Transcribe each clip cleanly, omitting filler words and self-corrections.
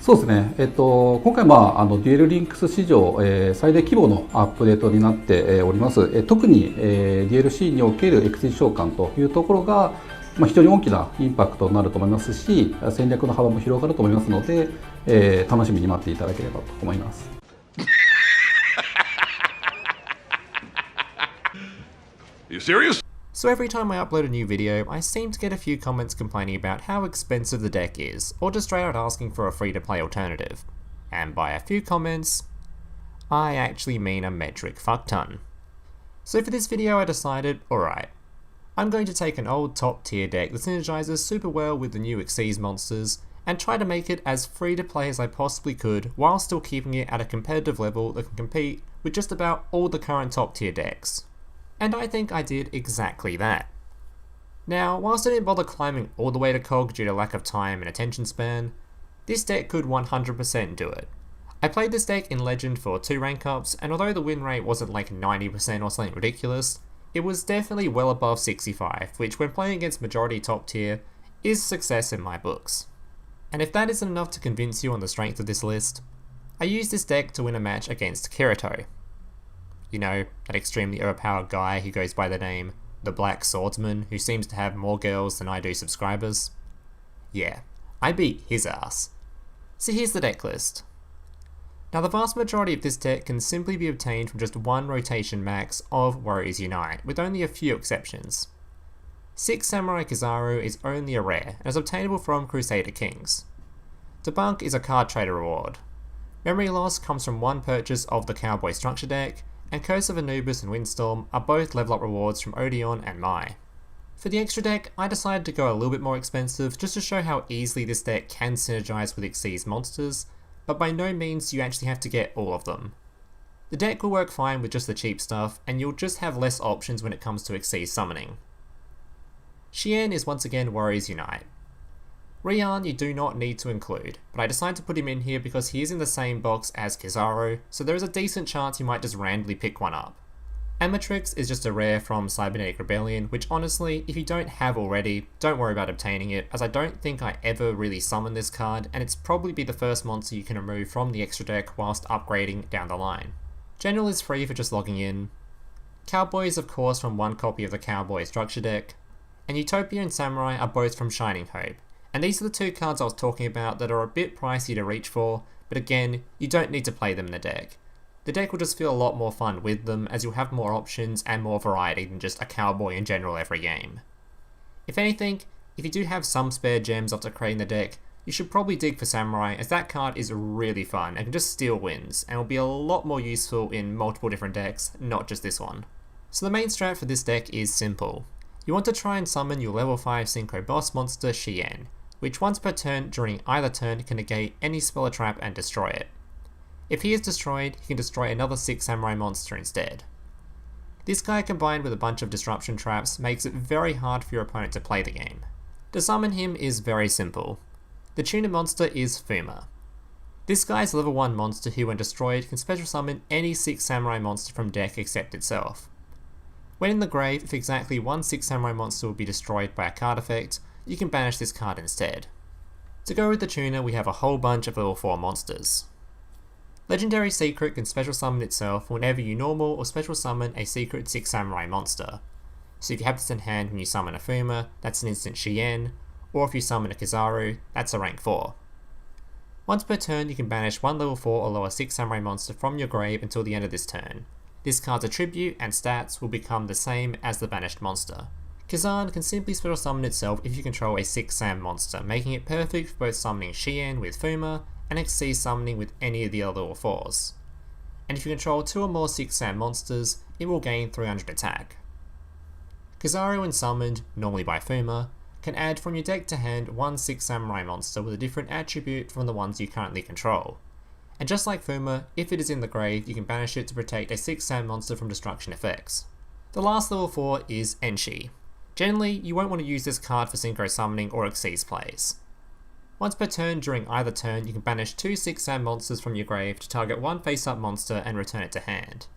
そうですね。今回デュエルリンクス史上、最大規模のアップデートになって、おります。特に、DLC におけるエクセ召喚というところが、非常に大きなインパクトになると思いますし、戦略の幅も広がると思いますので、楽しみに待っていただければと思います。Are you serious? So every time I upload a new video, I seem to get a few comments complaining about how expensive the deck is, or just straight out asking for a free-to-play alternative. And by a few comments, I actually mean a metric fuckton. So for this video I decided, alright, I'm going to take an old top tier deck that synergizes super well with the new Xyz monsters, and try to make it as free to play as I possibly could, while still keeping it at a competitive level that can compete with just about all the current top tier decks. And I think I did exactly that. Now, whilst I didn't bother climbing all the way to COG due to lack of time and attention span, this deck could 100% do it. I played this deck in Legend for 2 rank ups, and although the win rate wasn't like 90% or something ridiculous, it was definitely well above 65, which when playing against majority top tier, is success in my books. And if that isn't enough to convince you on the strength of this list, I used this deck to win a match against Kirito. You know, that extremely overpowered guy who goes by the name The Black Swordsman, who seems to have more girls than I do subscribers. Yeah, I beat his ass. So here's the deck list. Now the vast majority of this deck can simply be obtained from just one rotation max of Warriors Unite, with only a few exceptions. 6 Samurai Kizaru is only a rare, and is obtainable from Crusader Kings. Debunk is a card trader reward. Memory Loss comes from one purchase of the Cowboy structure deck, and Curse of Anubis and Windstorm are both level up rewards from Odeon and Mai. For the extra deck, I decided to go a little bit more expensive just to show how easily this deck can synergize with Xyz monsters, but by no means do you actually have to get all of them. The deck will work fine with just the cheap stuff, and you'll just have less options when it comes to Xyz summoning. Shi En is once again Warriors Unite. Rihan you do not need to include, but I decided to put him in here because he is in the same box as Kizaru, so there is a decent chance you might just randomly pick one up. Ametrix is just a rare from Cybernetic Rebellion, which honestly, if you don't have already, don't worry about obtaining it, as I don't think I ever really summoned this card, and it's probably be the first monster you can remove from the extra deck whilst upgrading down the line. General is free for just logging in. Cowboy is of course from one copy of the Cowboy structure deck, and Utopia and Samurai are both from Shining Hope. And these are the 2 cards I was talking about that are a bit pricey to reach for, but again, you don't need to play them in the deck. The deck will just feel a lot more fun with them, as you'll have more options and more variety than just a Cowboy in general every game. If anything, if you do have some spare gems after creating the deck, you should probably dig for Samurai, as that card is really fun and can just steal wins, and will be a lot more useful in multiple different decks, not just this one. So the main strat for this deck is simple. You want to try and summon your level 5 synchro boss monster Shi En, which once per turn during either turn can negate any spell or trap and destroy it. If he is destroyed, he can destroy another 6 samurai monster instead. This guy combined with a bunch of disruption traps makes it very hard for your opponent to play the game. To summon him is very simple. The tuner monster is Fuma. This guy is a level 1 monster who when destroyed can special summon any 6 samurai monster from deck except itself. When in the grave, if exactly one 6 samurai monster will be destroyed by a card effect, you can banish this card instead. To go with the tuner, we have a whole bunch of level 4 monsters. Legendary Secret can special summon itself whenever you normal or special summon a secret 6 samurai monster. So if you have this in hand when you summon a Fuma, that's an instant Shien, or if you summon a Kizaru, that's a rank 4. Once per turn you can banish one level 4 or lower 6 samurai monster from your grave until the end of this turn. This card's attribute and stats will become the same as the banished monster. Kizan can simply special summon itself if you control a 6 Sam monster, making it perfect for both summoning Shien with Fuma and Xyz summoning with any of the other level 4s. And if you control 2 or more 6 Sam monsters, it will gain 300 attack. Kizaru when summoned, normally by Fuma, can add from your deck to hand one 6 Samurai monster with a different attribute from the ones you currently control. And just like Fuma, if it is in the grave, you can banish it to protect a 6 Sam monster from destruction effects. The last level 4 is Enshi. Generally, you won't want to use this card for synchro summoning or Xyz plays. Once per turn during either turn, you can banish 2 6 Sam monsters from your grave to target one face-up monster and return it to hand.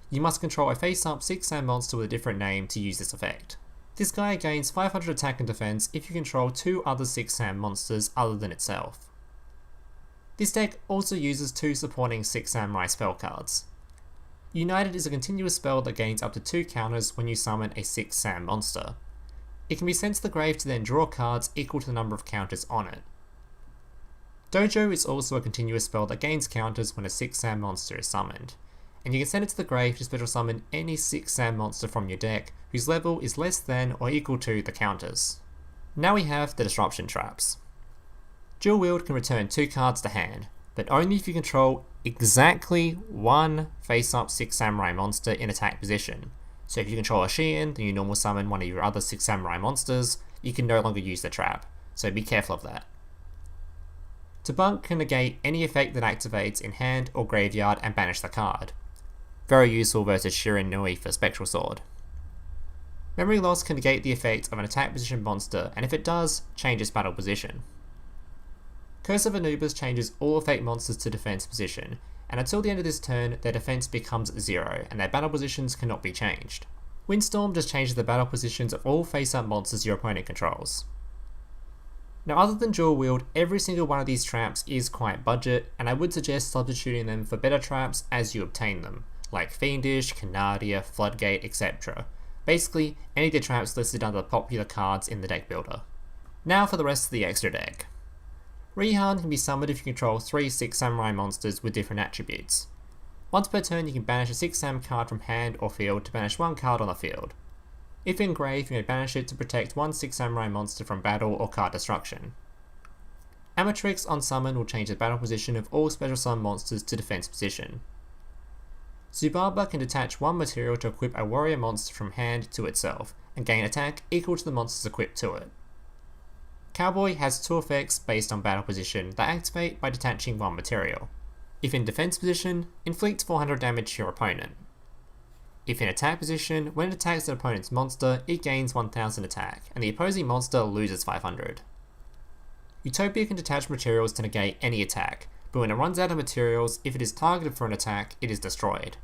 You must control a face-up 6 Sam monster with a different name to use this effect. This guy gains 500 attack and defense if you control 2 other 6 Sam monsters other than itself. This deck also uses 2 supporting 6 Samurai spell cards. United is a continuous spell that gains up to 2 counters when you summon a 6 Sam monster. It can be sent to the grave to then draw cards equal to the number of counters on it. Dojo is also a continuous spell that gains counters when a 6 Sam monster is summoned, and you can send it to the grave to special summon any 6 Sam monster from your deck whose level is less than or equal to the counters. Now we have the disruption traps. Dual Wield can return 2 cards to hand, but only if you control exactly one face-up 6 Samurai monster in attack position. So if you control a Shi En, then you normal summon one of your other 6 Samurai monsters, you can no longer use the trap, so be careful of that. Debunk can negate any effect that activates in hand or graveyard and banish the card. Very useful versus Shirin Nui for Spectral Sword. Memory Loss can negate the effect of an attack position monster, and if it does, change its battle position. Curse of Anubis changes all effect monsters to defense position, and until the end of this turn, their defense becomes 0, and their battle positions cannot be changed. Windstorm just changes the battle positions of all face-up monsters your opponent controls. Now, other than Dual Wield, every single one of these traps is quite budget, and I would suggest substituting them for better traps as you obtain them, like Fiendish, Canadia, Floodgate, etc. Basically, any of the traps listed under the popular cards in the deck builder. Now for the rest of the extra deck. Rihan can be summoned if you control 3 6 Samurai monsters with different attributes. Once per turn you can banish a 6 Sam card from hand or field to banish 1 card on the field. If in grave, you may banish it to protect 1 6 Samurai monster from battle or card destruction. Ametrix on summon will change the battle position of all special summon monsters to defense position. Zubaba can detach 1 material to equip a warrior monster from hand to itself, and gain attack equal to the monsters equipped to it. Cowboy has 2 effects based on battle position that activate by detaching 1 material. If in defense position, inflict 400 damage to your opponent. If in attack position, when it attacks an opponent's monster, it gains 1000 attack, and the opposing monster loses 500. Utopia can detach materials to negate any attack, but when it runs out of materials, if it is targeted for an attack, it is destroyed.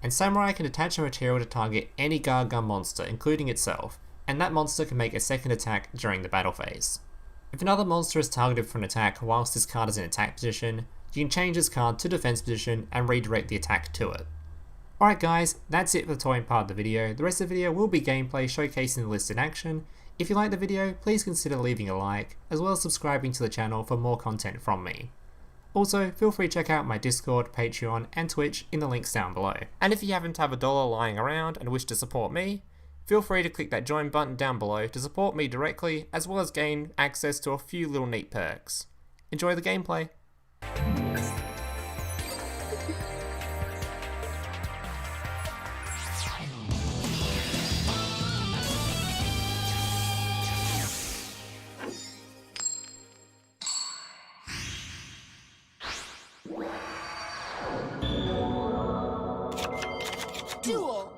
And Samurai can detach a material to target any Gagaga monster, including itself, and that monster can make a second attack during the battle phase. If another monster is targeted for an attack whilst this card is in attack position, you can change this card to defense position and redirect the attack to it. Alright guys, that's it for the toying part of the video. The rest of the video will be gameplay showcasing the list in action. If you liked the video, please consider leaving a like, as well as subscribing to the channel for more content from me. Also, feel free to check out my Discord, Patreon, and Twitch in the links down below. And if you happen to have $1 lying around and wish to support me, feel free to click that join button down below to support me directly, as well as gain access to a few little neat perks. Enjoy the gameplay! Duel!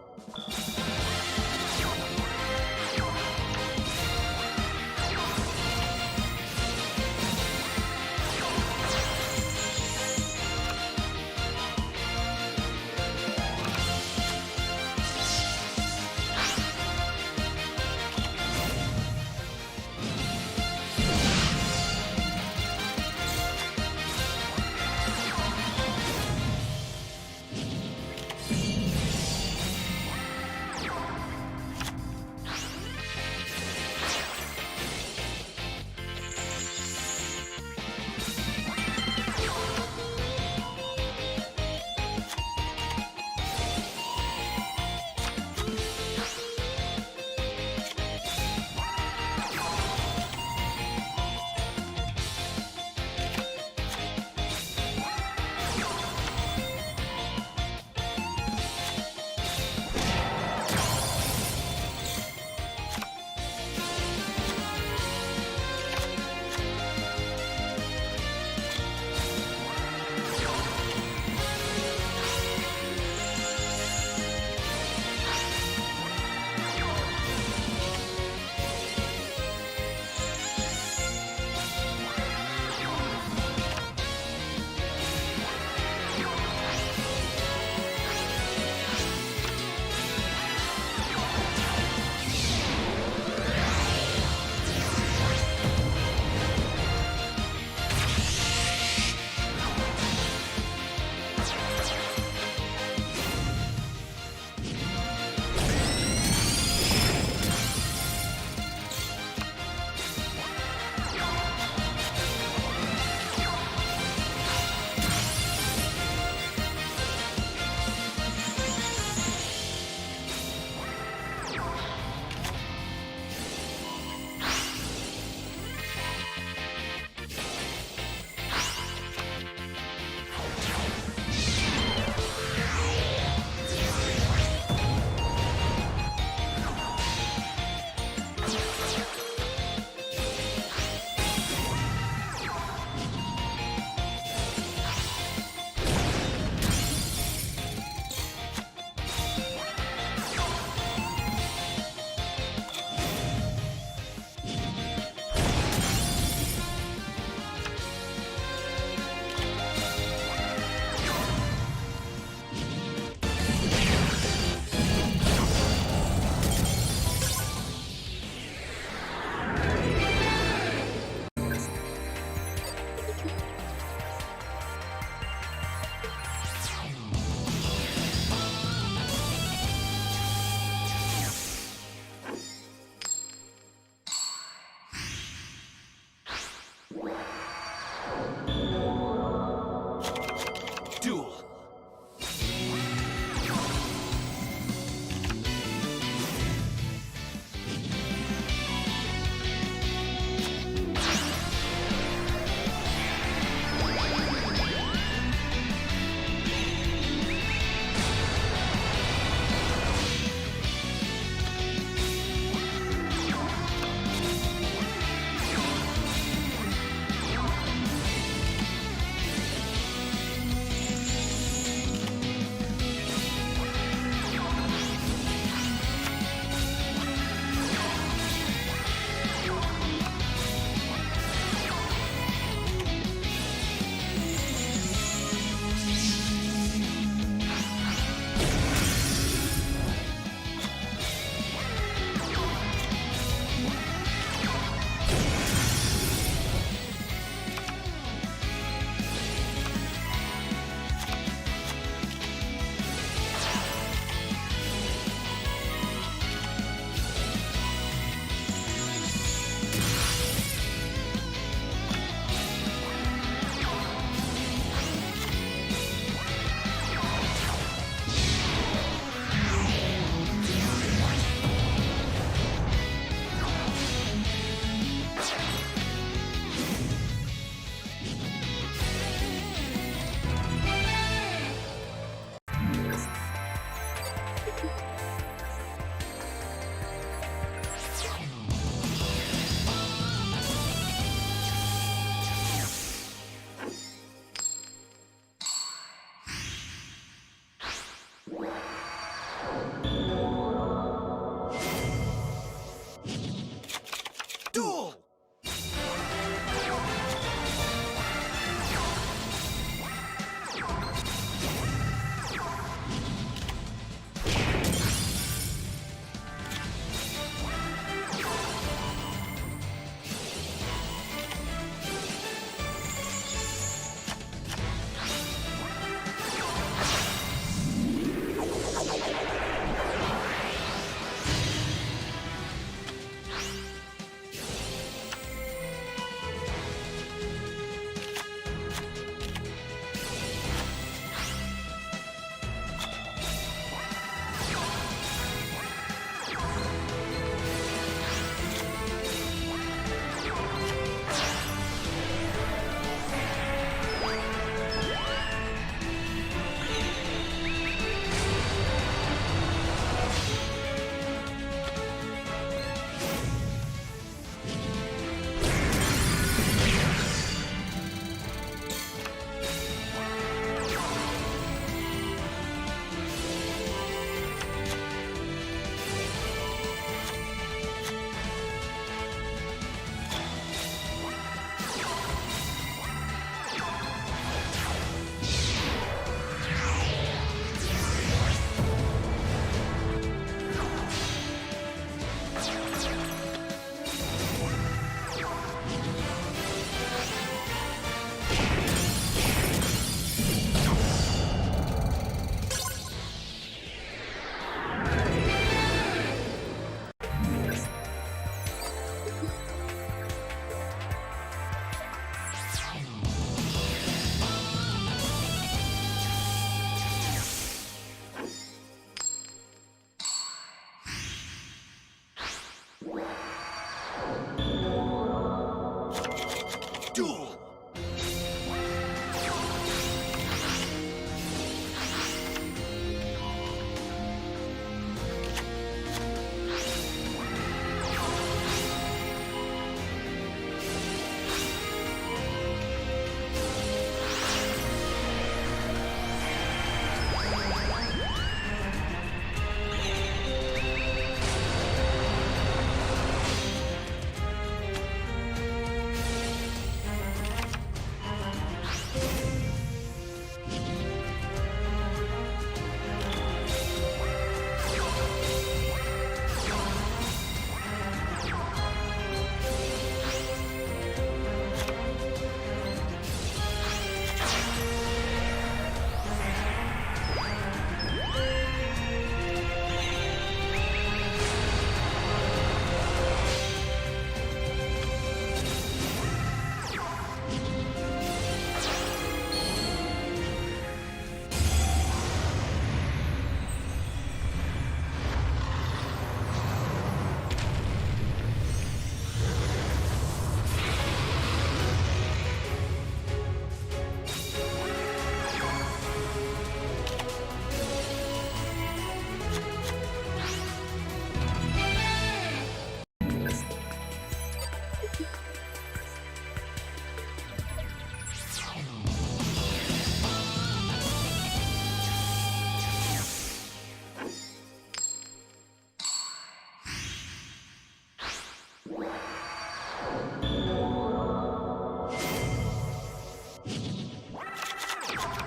Duel!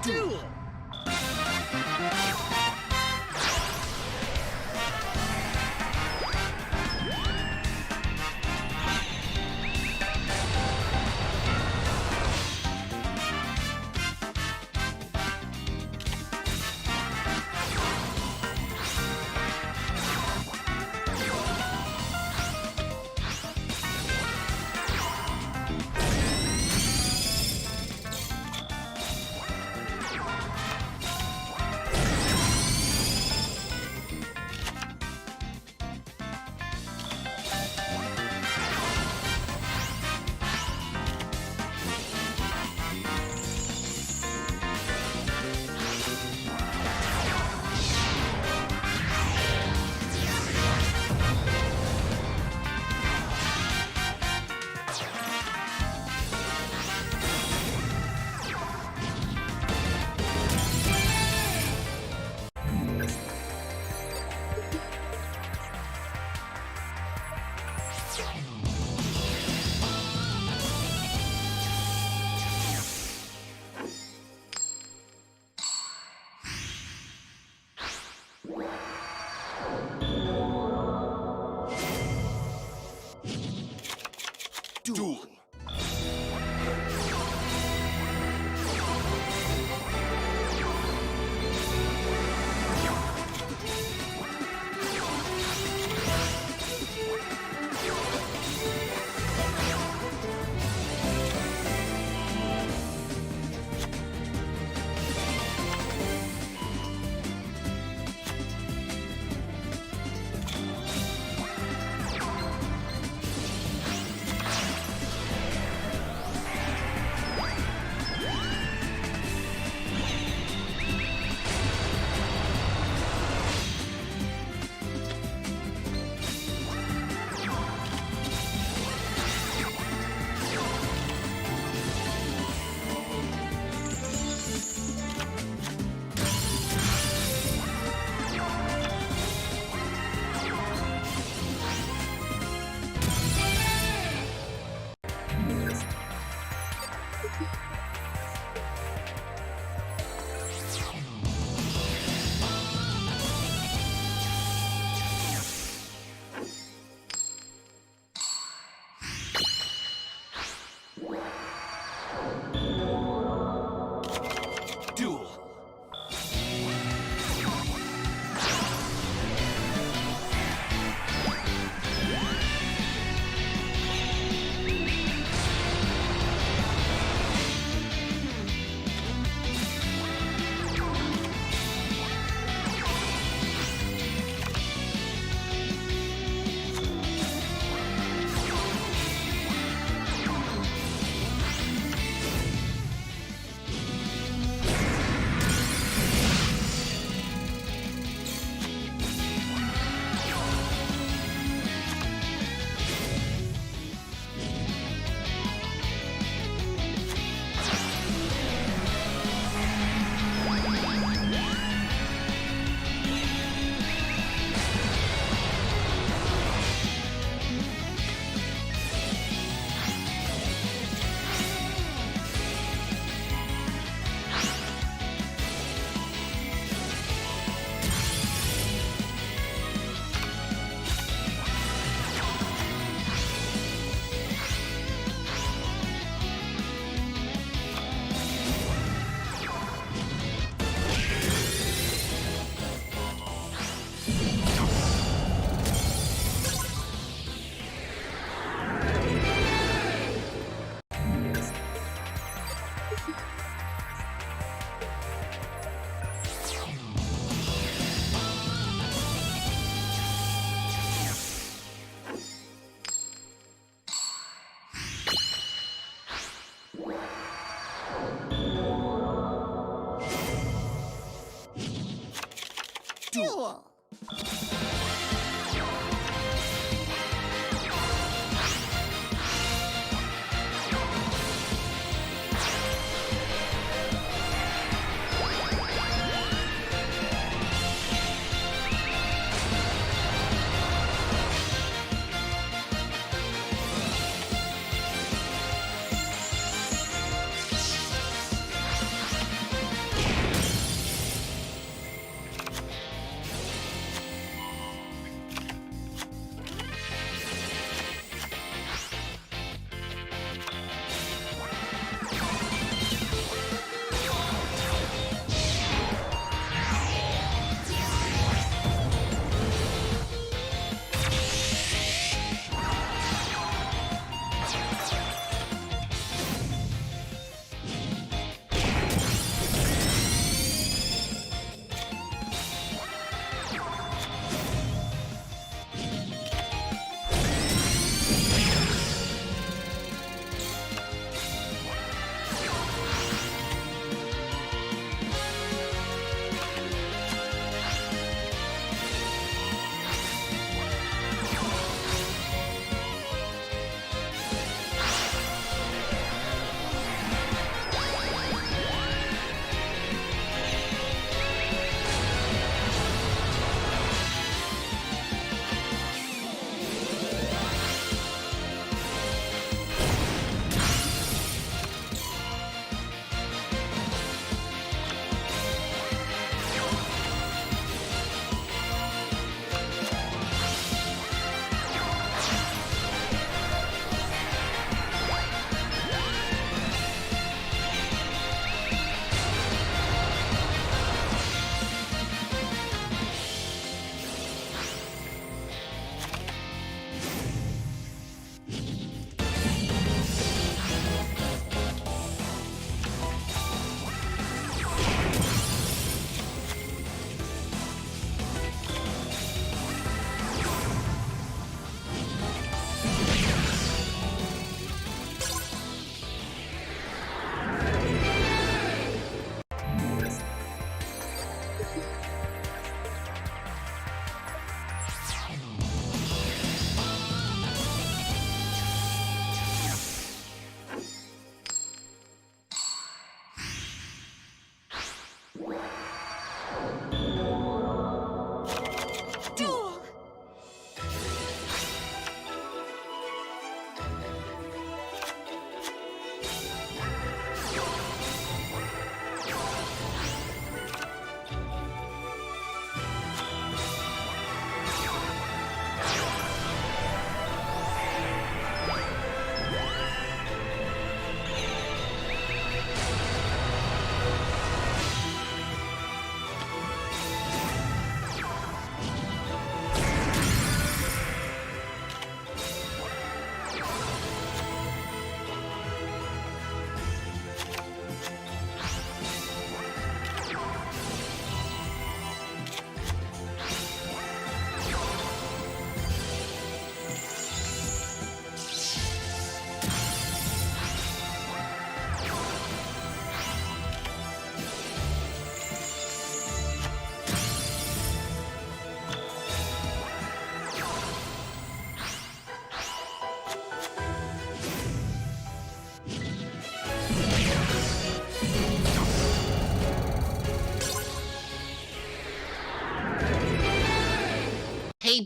Duel!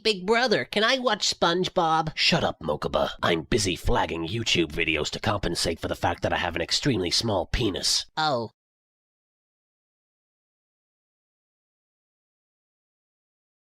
Big Brother, can I watch SpongeBob? Shut up, Mokuba. I'm busy flagging YouTube videos to compensate for the fact that I have an extremely small penis. Oh.